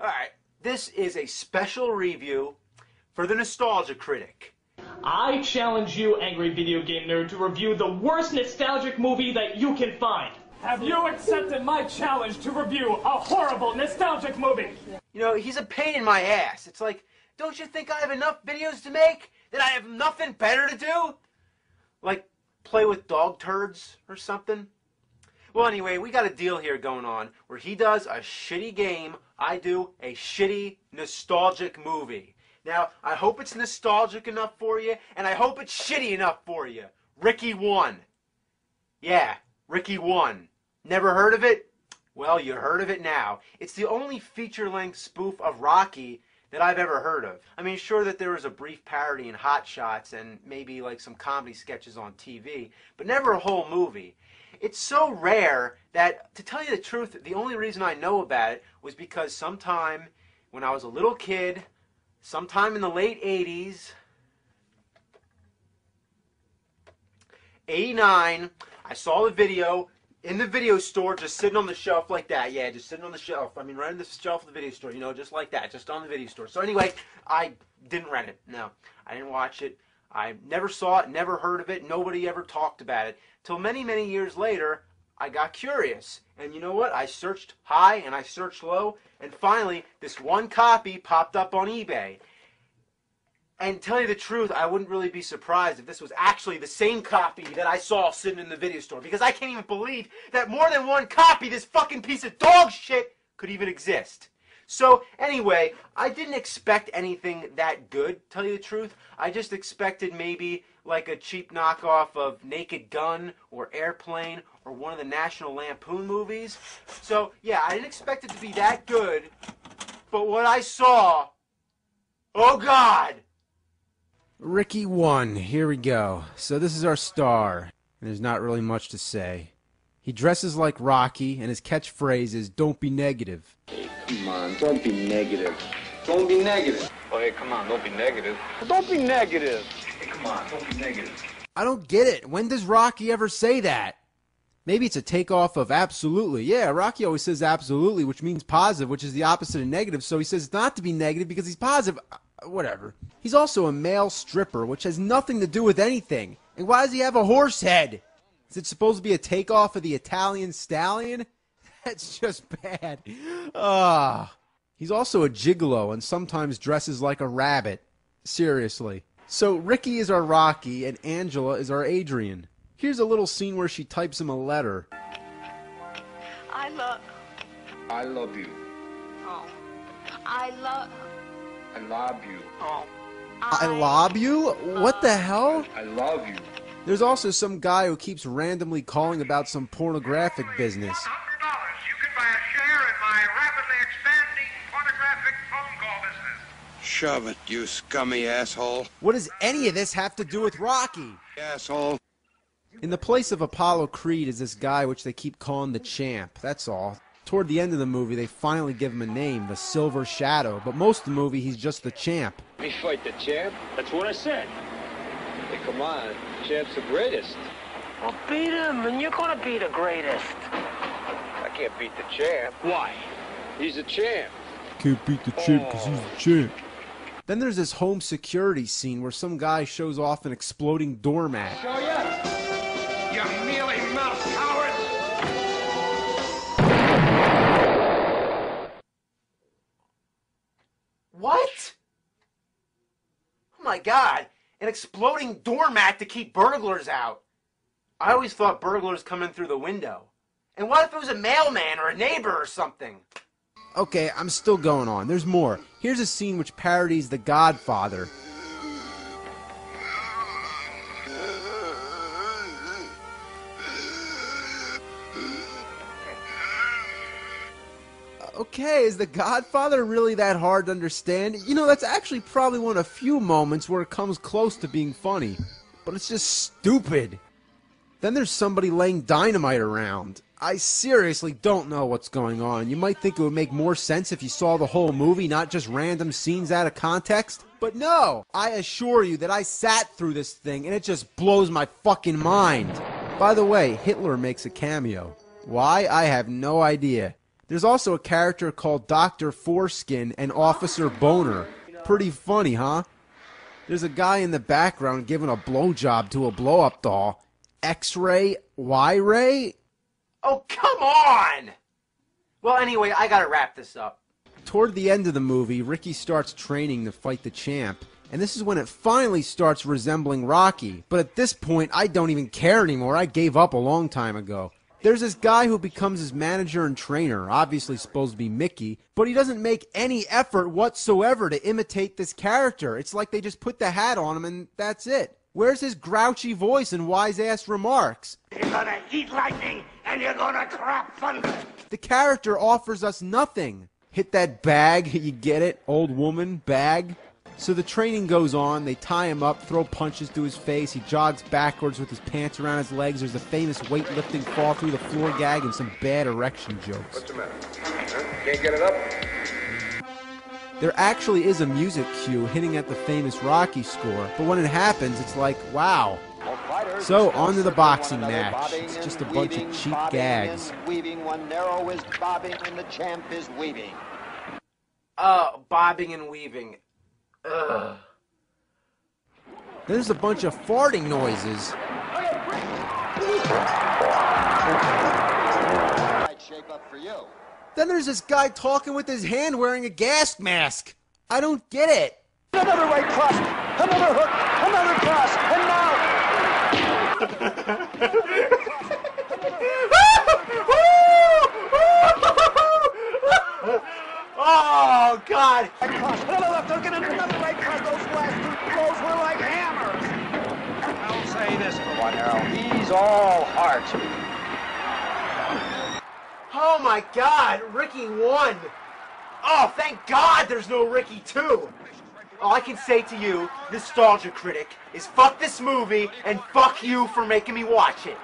Alright, this is a special review for the Nostalgia Critic. I challenge you, angry video game nerd, to review the worst nostalgic movie that you can find. Have you accepted my challenge to review a horrible nostalgic movie? You know, he's a pain in my ass. It's like, don't you think I have enough videos to make? That I have nothing better to do? Like, play with dog turds or something? Well, anyway, we got a deal here going on where he does a shitty game, I do a shitty, nostalgic movie. Now, I hope it's nostalgic enough for you, and I hope it's shitty enough for you. Ricky 1. Yeah, Ricky 1. Never heard of it? Well, you heard of it now. It's the only feature-length spoof of Rocky that I've ever heard of. I mean, sure that there was a brief parody in Hot Shots and maybe like some comedy sketches on TV, but never a whole movie. It's so rare that, to tell you the truth, the only reason I know about it was because sometime when I was a little kid, sometime in the late 80s, 89, I saw the video in the video store, just sitting on the shelf like that. Yeah, just sitting on the shelf. I mean, right on the shelf of the video store, you know, just like that, just on the video store. So anyway, I didn't rent it. No, I didn't watch it. I never saw it, never heard of it. Nobody ever talked about it. Till many, many years later, I got curious. And you know what? I searched high and I searched low. And finally, this one copy popped up on eBay. And to tell you the truth, I wouldn't really be surprised if this was actually the same copy that I saw sitting in the video store. Because I can't even believe that more than one copy, this fucking piece of dog shit, could even exist. So, anyway, I didn't expect anything that good, to tell you the truth. I just expected maybe like a cheap knockoff of Naked Gun or Airplane or one of the National Lampoon movies. So, yeah, I didn't expect it to be that good. But what I saw, oh God! Ricky 1, here we go. So this is our star, and there's not really much to say. He dresses like Rocky, and his catchphrase is, "Don't be negative." Hey, come on, don't be negative. Don't be negative. Oh, hey, come on, don't be negative. Well, don't be negative. Hey, come on, don't be negative. I don't get it. When does Rocky ever say that? Maybe it's a takeoff of absolutely. Yeah, Rocky always says absolutely, which means positive, which is the opposite of negative. So he says not to be negative because he's positive. Whatever. He's also a male stripper, which has nothing to do with anything. And why does he have a horse head? Is it supposed to be a takeoff of the Italian stallion? That's just bad. He's also a gigolo and sometimes dresses like a rabbit. Seriously. So Ricky is our Rocky and Angela is our Adrian. Here's a little scene where she types him a letter. I love you. Oh. I love you. Oh. I lob you? What the hell? I love you. There's also some guy who keeps randomly calling about some pornographic business. $100. You can buy a share in my rapidly expanding pornographic phone call business. Shove it, you scummy asshole. What does any of this have to do with Rocky? Asshole. In the place of Apollo Creed is this guy which they keep calling the Champ, that's all. Toward the end of the movie, they finally give him a name, the Silver Shadow, but most of the movie he's just the Champ. Me fight the champ? That's what I said. Hey, come on. Champ's the greatest. Well, beat him, and you're gonna be the greatest. I can't beat the champ. Why? He's a champ. Can't beat the Champ because he's the Champ. Then there's this home security scene where some guy shows off an exploding doormat. You mealy-mouthed cowards! What? Oh my God, an exploding doormat to keep burglars out. I always thought burglars come in through the window. And what if it was a mailman or a neighbor or something? Okay, I'm still going on. There's more. Here's a scene which parodies The Godfather. Okay, is The Godfather really that hard to understand? You know, that's actually probably one of the few moments where it comes close to being funny. But it's just stupid. Then there's somebody laying dynamite around. I seriously don't know what's going on. You might think it would make more sense if you saw the whole movie, not just random scenes out of context. But no! I assure you that I sat through this thing and it just blows my fucking mind. By the way, Hitler makes a cameo. Why? I have no idea. There's also a character called Dr. Foreskin and Officer Boner. Pretty funny, huh? There's a guy in the background giving a blowjob to a blow-up doll. X-ray? Y-ray? Oh, come on! Well, anyway, I gotta wrap this up. Toward the end of the movie, Ricky starts training to fight the champ, and this is when it finally starts resembling Rocky. But at this point, I don't even care anymore. I gave up a long time ago. There's this guy who becomes his manager and trainer, obviously supposed to be Mickey, but he doesn't make any effort whatsoever to imitate this character. It's like they just put the hat on him and that's it. Where's his grouchy voice and wise-ass remarks? You're gonna eat lightning and you're gonna crap thunder. The character offers us nothing. Hit that bag, you get it? Old woman, bag. So the training goes on, they tie him up, throw punches to his face, he jogs backwards with his pants around his legs, there's a famous weightlifting fall through the floor gag and some bad erection jokes. What's the matter? Huh? Can't get it up? There actually is a music cue hitting at the famous Rocky score, but when it happens, it's like, wow. So, on to the boxing match. It's just a bunch of cheap gags. Weaving, one narrow is bobbing and the champ is weaving. Bobbing and weaving. Ugh. There's a bunch of farting noises. I'd shape up for you. Then there's this guy talking with his hand wearing a gas mask. I don't get it. Another right cross, another hook, another cross, and now. Oh, God! Right cross, another left hook, and another right cross. Those last two blows were like hammers. I'll say this for one, Now he's all heart. Oh, my God! Ricky won! Oh, thank God there's no Ricky 2! All I can say to you, Nostalgia Critic, is fuck this movie and fuck you for making me watch it.